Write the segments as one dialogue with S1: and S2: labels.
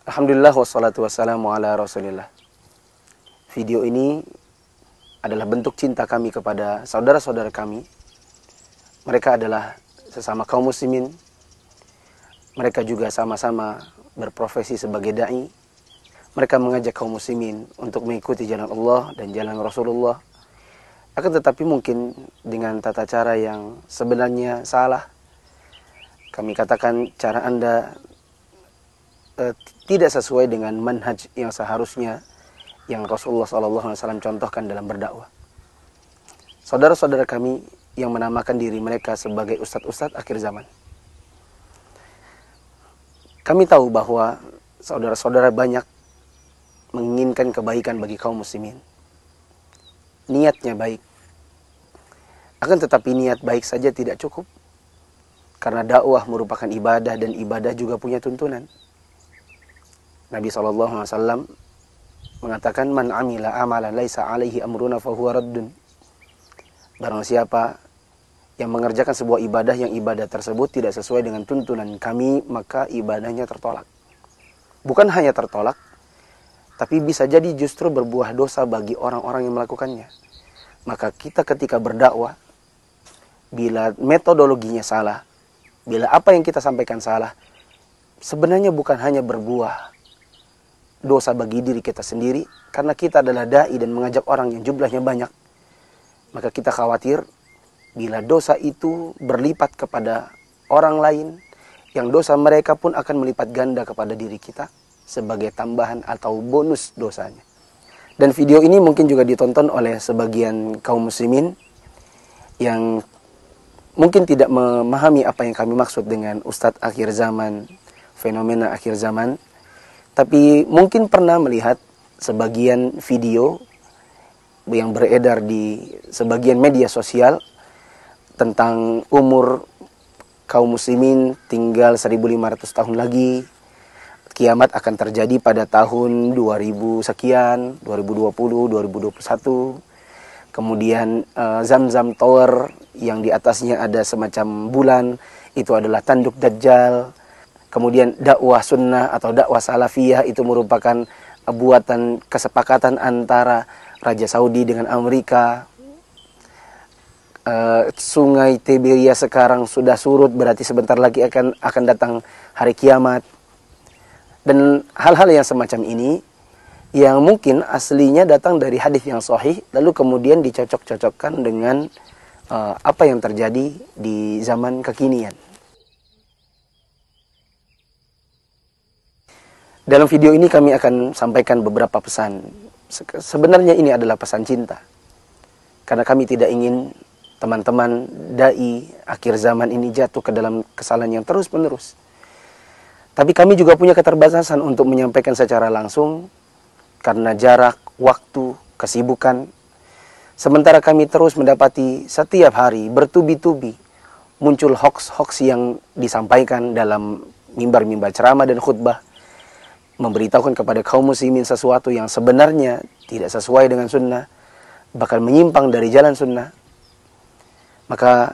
S1: Alhamdulillah wassalatu wassalamu ala rasulillah. Video ini adalah bentuk cinta kami kepada saudara-saudara kami. Mereka adalah sesama kaum muslimin. Mereka juga sama-sama berprofesi sebagai da'i. Mereka mengajak kaum muslimin untuk mengikuti jalan Allah dan jalan Rasulullah. Akan tetapi mungkin dengan tata cara yang sebenarnya salah. Kami katakan cara Anda tidak sesuai dengan manhaj yang seharusnya yang Rasulullah SAW contohkan dalam berdakwah. Saudara-saudara kami yang menamakan diri mereka sebagai ustadz-ustadz akhir zaman. Kami tahu bahwa saudara-saudara banyak menginginkan kebaikan bagi kaum muslimin. Niatnya baik. Akan tetapi niat baik saja tidak cukup. Karena dakwah merupakan ibadah dan ibadah juga punya tuntunan. Nabi SAW mengatakan, Man amila amalan laisa alaihi amruna fahuwa raddun. Barang siapa yang mengerjakan sebuah ibadah yang ibadah tersebut tidak sesuai dengan tuntunan kami, maka ibadahnya tertolak. Bukan hanya tertolak, tapi bisa jadi justru berbuah dosa bagi orang-orang yang melakukannya. Maka kita ketika berdakwah, bila metodologinya salah, bila apa yang kita sampaikan salah, sebenarnya bukan hanya berbuah dosa bagi diri kita sendiri, karena kita adalah da'i dan mengajak orang yang jumlahnya banyak. Maka kita khawatir bila dosa itu berlipat kepada orang lain, yang dosa mereka pun akan melipat ganda kepada diri kita sebagai tambahan atau bonus dosanya. Dan video ini mungkin juga ditonton oleh sebagian kaum muslimin yang mungkin tidak memahami apa yang kami maksud dengan ustadz akhir zaman, fenomena akhir zaman. Tapi mungkin pernah melihat sebagian video yang beredar di sebagian media sosial tentang umur kaum muslimin tinggal 1500 tahun lagi. Kiamat akan terjadi pada tahun 2000 sekian, 2020, 2021. Kemudian Zamzam Tower yang di atasnya ada semacam bulan, itu adalah tanduk Dajjal. Kemudian dakwah sunnah atau dakwah salafiyah itu merupakan buatan kesepakatan antara Raja Saudi dengan Amerika. Sungai Tiberias sekarang sudah surut, berarti sebentar lagi akan datang hari kiamat. Dan hal-hal yang semacam ini yang mungkin aslinya datang dari hadis yang sahih, lalu kemudian dicocok-cocokkan dengan apa yang terjadi di zaman kekinian. Dalam video ini kami akan sampaikan beberapa pesan. Sebenarnya ini adalah pesan cinta. Karena kami tidak ingin teman-teman da'i akhir zaman ini jatuh ke dalam kesalahan yang terus-menerus. Tapi kami juga punya keterbatasan untuk menyampaikan secara langsung karena jarak, waktu, kesibukan. Sementara kami terus mendapati setiap hari bertubi-tubi muncul hoaks-hoaks yang disampaikan dalam mimbar-mimbar ceramah dan khutbah, memberitahukan kepada kaum muslimin sesuatu yang sebenarnya tidak sesuai dengan sunnah, bahkan menyimpang dari jalan sunnah. Maka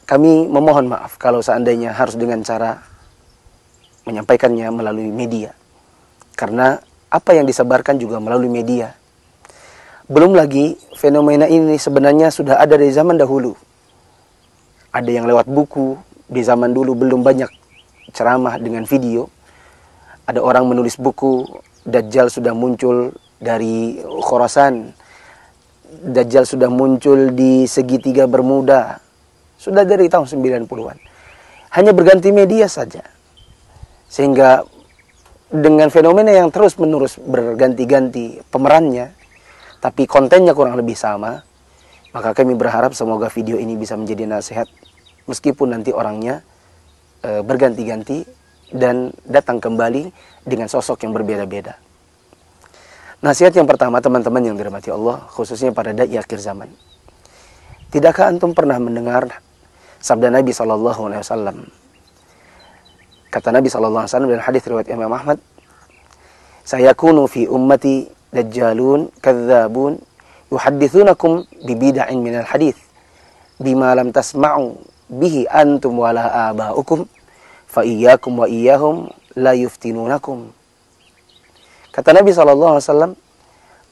S1: kami memohon maaf kalau seandainya harus dengan cara menyampaikannya melalui media. Karena apa yang disebarkan juga melalui media. Belum lagi fenomena ini sebenarnya sudah ada dari zaman dahulu. Ada yang lewat buku, di zaman dulu belum banyak ceramah dengan video. Ada orang menulis buku, Dajjal sudah muncul dari Khorasan. Dajjal sudah muncul di segitiga Bermuda. Sudah dari tahun 90-an. Hanya berganti media saja. Sehingga dengan fenomena yang terus-menerus berganti-ganti pemerannya, tapi kontennya kurang lebih sama, maka kami berharap semoga video ini bisa menjadi nasihat, meskipun nanti orangnya berganti-ganti dan datang kembali dengan sosok yang berbeda-beda. Nasihat yang pertama, teman-teman yang dirahmati Allah, khususnya pada da'i akhir zaman. Tidakkah antum pernah mendengar sabda Nabi SAW? Kata Nabi SAW dalam hadis riwayat Imam Ahmad, Sayakunu fi ummati dajjalun kadzabun yuhaddithunakum bibida'in minal hadith bima lam tasma'u bihi antum wala aba'ukum fa iyyakum wa iyyahum la yuftinunakum. Kata Nabi SAW,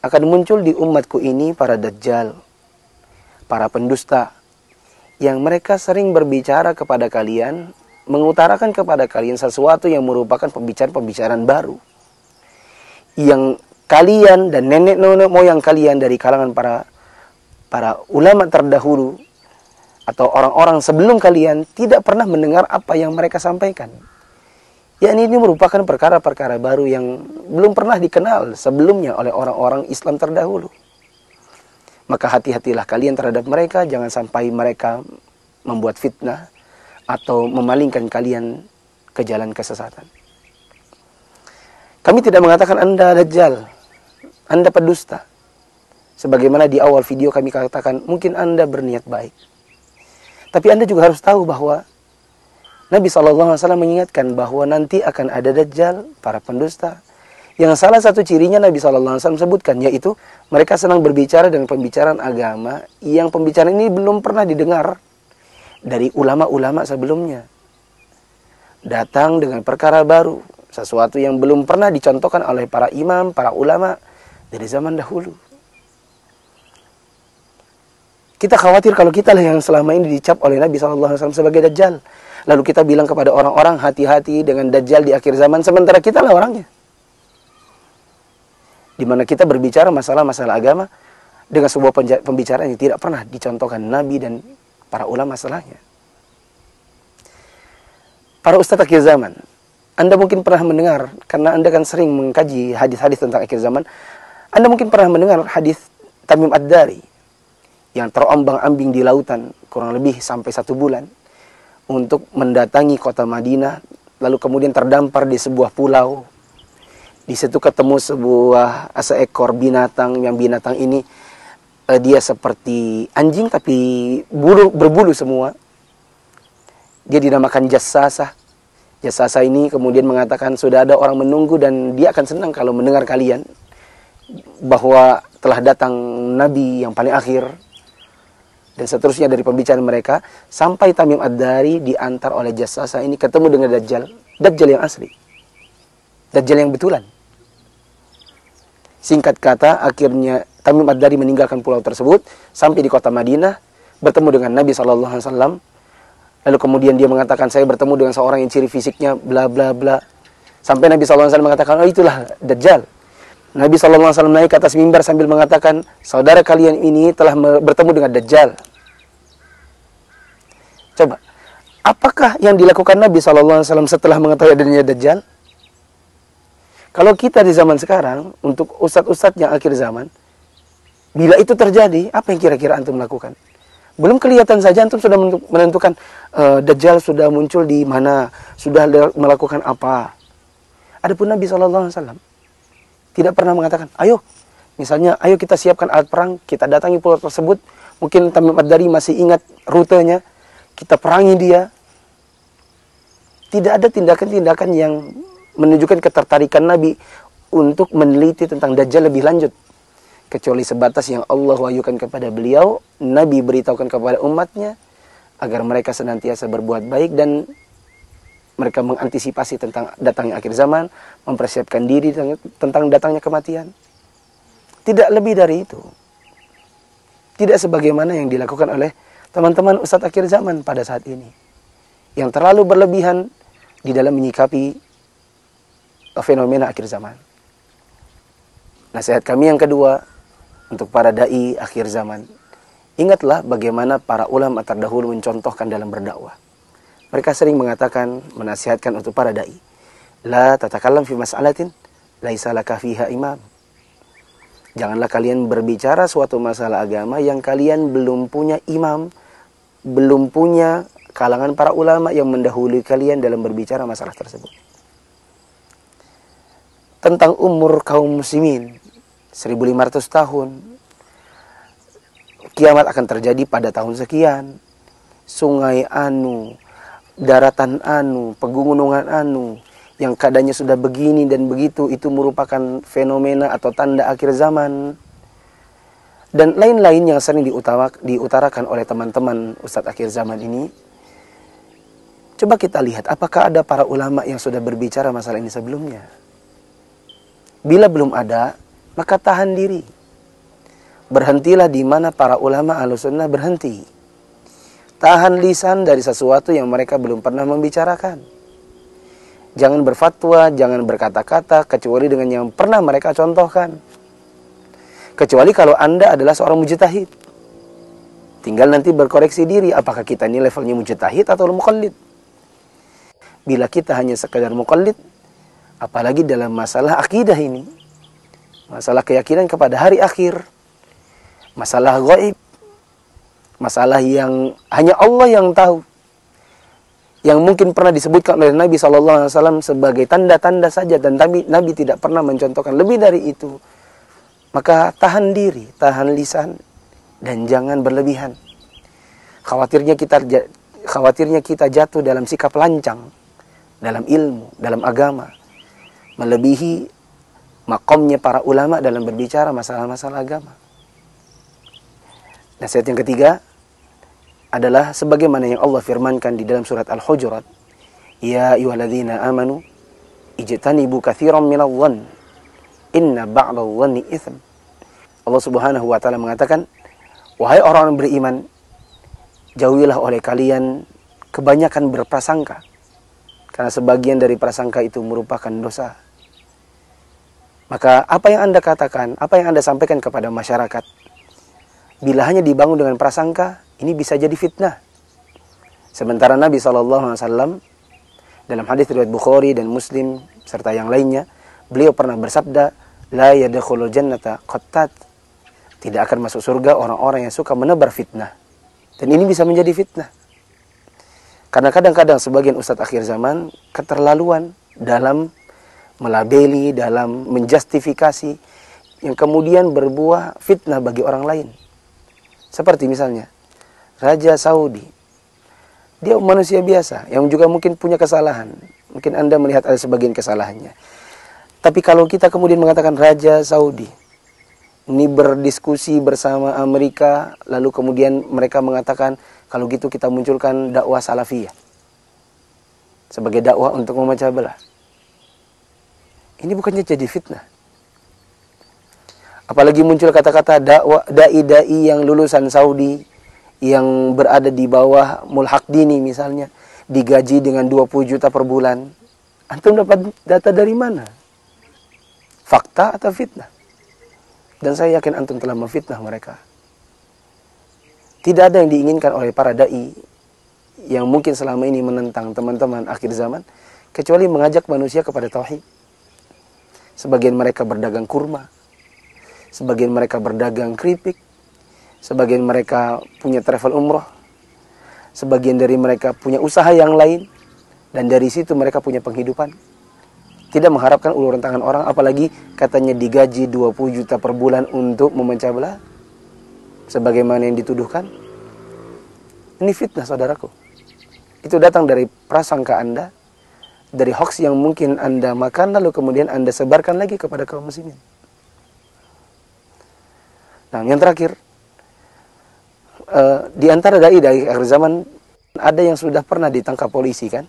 S1: akan muncul di umatku ini para dajjal, para pendusta, yang mereka sering berbicara kepada kalian, mengutarakan kepada kalian sesuatu yang merupakan pembicaraan-pembicaraan baru. Yang kalian dan nenek moyang kalian dari kalangan para ulama terdahulu, atau orang-orang sebelum kalian, tidak pernah mendengar apa yang mereka sampaikan. Ini merupakan perkara-perkara baru yang belum pernah dikenal sebelumnya oleh orang-orang Islam terdahulu. Maka hati-hatilah kalian terhadap mereka, jangan sampai mereka membuat fitnah atau memalingkan kalian ke jalan kesesatan. Kami tidak mengatakan Anda dajjal, Anda pendusta. Sebagaimana di awal video kami katakan, mungkin Anda berniat baik. Tapi Anda juga harus tahu bahwa Nabi SAW mengingatkan bahwa nanti akan ada dajjal, para pendusta, yang salah satu cirinya Nabi SAW sebutkan, yaitu mereka senang berbicara dengan pembicaraan agama, yang pembicaraan ini belum pernah didengar dari ulama-ulama sebelumnya. Datang dengan perkara baru, sesuatu yang belum pernah dicontohkan oleh para imam, para ulama dari zaman dahulu. Kita khawatir kalau kita lah yang selama ini dicap oleh Nabi SAW sebagai dajjal. Lalu kita bilang kepada orang-orang, hati-hati dengan dajjal di akhir zaman, sementara kita lah orangnya. Di mana kita berbicara masalah-masalah agama dengan sebuah pembicaraan yang tidak pernah dicontohkan Nabi dan para ulama setelahnya. Para ustadz akhir zaman, Anda mungkin pernah mendengar, karena Anda kan sering mengkaji hadis-hadis tentang akhir zaman, Anda mungkin pernah mendengar hadis Tamim Ad-Dari yang terombang-ambing di lautan kurang lebih sampai 1 bulan untuk mendatangi kota Madinah, lalu kemudian terdampar di sebuah pulau. Di situ ketemu seekor binatang, yang binatang ini dia seperti anjing tapi berbulu semua. Dia dinamakan Jassasah. Jassasah ini kemudian mengatakan, sudah ada orang menunggu dan dia akan senang kalau mendengar kalian bahwa telah datang Nabi yang paling akhir. Dan seterusnya dari pembicaraan mereka, sampai Tamim Ad-Dari diantar oleh Jassasah ini ketemu dengan Dajjal. Dajjal yang asli, Dajjal yang betulan. Singkat kata, akhirnya Tamim Ad-Dari meninggalkan pulau tersebut, sampai di kota Madinah, bertemu dengan Nabi SAW. Lalu kemudian dia mengatakan, saya bertemu dengan seorang yang ciri fisiknya bla bla bla. Sampai Nabi SAW mengatakan, oh itulah Dajjal. Nabi SAW naik ke atas mimbar sambil mengatakan, saudara kalian ini telah bertemu dengan Dajjal. Coba, apakah yang dilakukan Nabi SAW setelah mengetahui adanya Dajjal? Kalau kita di zaman sekarang, untuk ustadz-ustadz yang akhir zaman, bila itu terjadi, apa yang kira-kira antum lakukan? Belum kelihatan saja antum sudah menentukan Dajjal sudah muncul di mana, sudah melakukan apa. Adapun Nabi SAW tidak pernah mengatakan, ayo, misalnya, ayo kita siapkan alat perang, kita datangi pulau tersebut, mungkin Tamim Ad-Dari masih ingat rutenya, kita perangi dia. Tidak ada tindakan-tindakan yang menunjukkan ketertarikan Nabi untuk meneliti tentang Dajjal lebih lanjut. Kecuali sebatas yang Allah wahyukan kepada beliau, Nabi beritahukan kepada umatnya, agar mereka senantiasa berbuat baik dan mereka mengantisipasi tentang datangnya akhir zaman, mempersiapkan diri tentang datangnya kematian. Tidak lebih dari itu. Tidak sebagaimana yang dilakukan oleh teman-teman ustadz akhir zaman pada saat ini, yang terlalu berlebihan di dalam menyikapi fenomena akhir zaman. Nasihat kami yang kedua untuk para dai akhir zaman, ingatlah bagaimana para ulama terdahulu mencontohkan dalam berdakwah. Mereka sering mengatakan, menasihatkan untuk para dai, la tatakallam fi mas'alatin laisa laka fiha imam. Janganlah kalian berbicara suatu masalah agama yang kalian belum punya imam, belum punya kalangan para ulama yang mendahului kalian dalam berbicara masalah tersebut. Tentang umur kaum muslimin, 1500 tahun. Kiamat akan terjadi pada tahun sekian. Sungai anu, daratan anu, pegunungan anu, yang keadaannya sudah begini dan begitu, itu merupakan fenomena atau tanda akhir zaman. Dan lain-lain yang sering diutarakan oleh teman-teman ustadz akhir zaman ini. Coba kita lihat, apakah ada para ulama yang sudah berbicara masalah ini sebelumnya? Bila belum ada, maka tahan diri. Berhentilah di mana para ulama Ahlussunnah berhenti. Tahan lisan dari sesuatu yang mereka belum pernah membicarakan. Jangan berfatwa, jangan berkata-kata kecuali dengan yang pernah mereka contohkan. Kecuali kalau Anda adalah seorang mujtahid. Tinggal nanti berkoreksi diri, apakah kita ini levelnya mujtahid atau muqallid. Bila kita hanya sekadar muqallid, apalagi dalam masalah akidah ini, masalah keyakinan kepada hari akhir, masalah gaib, masalah yang hanya Allah yang tahu, yang mungkin pernah disebutkan oleh Nabi SAW sebagai tanda-tanda saja, dan Nabi tidak pernah mencontohkan lebih dari itu. Maka tahan diri, tahan lisan, dan jangan berlebihan. Khawatirnya kita jatuh dalam sikap lancang, dalam ilmu, dalam agama, melebihi makomnya para ulama dalam berbicara masalah-masalah agama. Nasihat yang ketiga adalah sebagaimana yang Allah firmankan di dalam surat Al-Hujurat, ya ayyuhalladzina amanu ijtanibu katsiran minadh-dhann inna ba'dadh-dhanni itsm. Allah Subhanahu wa taala mengatakan, wahai orang beriman, jauhilah oleh kalian kebanyakan berprasangka, karena sebagian dari prasangka itu merupakan dosa. Maka apa yang Anda katakan, apa yang Anda sampaikan kepada masyarakat, bila hanya dibangun dengan prasangka, ini bisa jadi fitnah. Sementara Nabi SAW dalam hadis riwayat Bukhari dan Muslim serta yang lainnya, beliau pernah bersabda, la yadkhulul jannata qattat, tidak akan masuk surga orang-orang yang suka menebar fitnah. Dan ini bisa menjadi fitnah. Karena kadang-kadang sebagian ustadz akhir zaman keterlaluan dalam melabeli, dalam menjustifikasi, yang kemudian berbuah fitnah bagi orang lain. Seperti misalnya Raja Saudi. Dia manusia biasa yang juga mungkin punya kesalahan. Mungkin Anda melihat ada sebagian kesalahannya. Tapi kalau kita kemudian mengatakan Raja Saudi ini berdiskusi bersama Amerika, lalu kemudian mereka mengatakan, kalau gitu kita munculkan dakwah salafiyah sebagai dakwah untuk memecah belah. Ini bukannya jadi fitnah. Apalagi muncul kata-kata dai-dai yang lulusan Saudi, yang berada di bawah mulhaq dini misalnya, digaji dengan 20 juta per bulan. Antum dapat data dari mana? Fakta atau fitnah? Dan saya yakin antum telah memfitnah mereka. Tidak ada yang diinginkan oleh para dai yang mungkin selama ini menentang teman-teman akhir zaman, kecuali mengajak manusia kepada tauhid. Sebagian mereka berdagang kurma, sebagian mereka berdagang keripik, sebagian mereka punya travel umroh, sebagian dari mereka punya usaha yang lain, dan dari situ mereka punya penghidupan. Tidak mengharapkan uluran tangan orang, apalagi katanya digaji 20 juta per bulan untuk memecah belah, sebagaimana yang dituduhkan. Ini fitnah, saudaraku. Itu datang dari prasangka Anda, dari hoax yang mungkin Anda makan, lalu kemudian Anda sebarkan lagi kepada kaum muslimin. Nah, yang terakhir, di antara dai-dai akhir zaman, ada yang sudah pernah ditangkap polisi kan,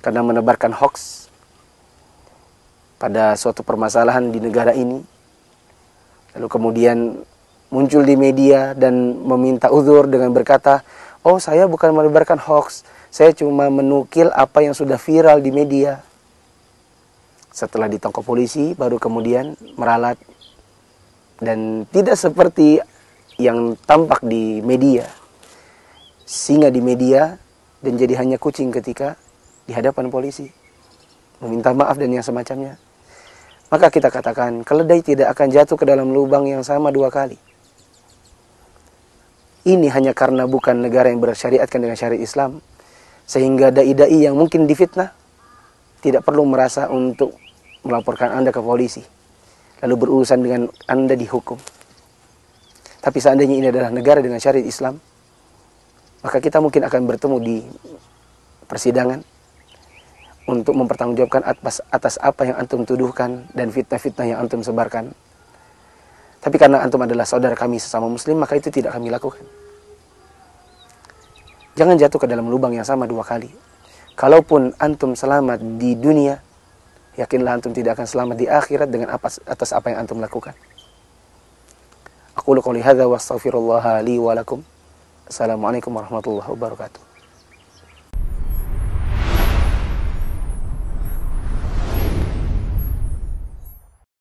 S1: karena menebarkan hoax pada suatu permasalahan di negara ini. Lalu kemudian muncul di media dan meminta uzur dengan berkata, oh saya bukan menebarkan hoax, saya cuma menukil apa yang sudah viral di media. Setelah ditangkap polisi, baru kemudian meralat. Dan tidak seperti yang tampak di media, singa di media, dan jadi hanya kucing ketika di hadapan polisi, meminta maaf dan yang semacamnya. Maka kita katakan, keledai tidak akan jatuh ke dalam lubang yang sama 2 kali. Ini hanya karena bukan negara yang bersyariatkan dengan syariat Islam, sehingga dai-dai yang mungkin difitnah tidak perlu merasa untuk melaporkan Anda ke polisi, lalu berurusan dengan Anda dihukum. Tapi seandainya ini adalah negara dengan syariat Islam, maka kita mungkin akan bertemu di persidangan untuk mempertanggungjawabkan atas apa yang antum tuduhkan dan fitnah-fitnah yang antum sebarkan. Tapi karena antum adalah saudara kami sesama muslim, maka itu tidak kami lakukan. Jangan jatuh ke dalam lubang yang sama 2 kali. Kalaupun antum selamat di dunia, yakinlah antum tidak akan selamat di akhirat dengan atas apa yang antum lakukan. Aqulu qouli hadza wa astaghfirullah li wa lakum. Assalamualaikum warahmatullahi wabarakatuh.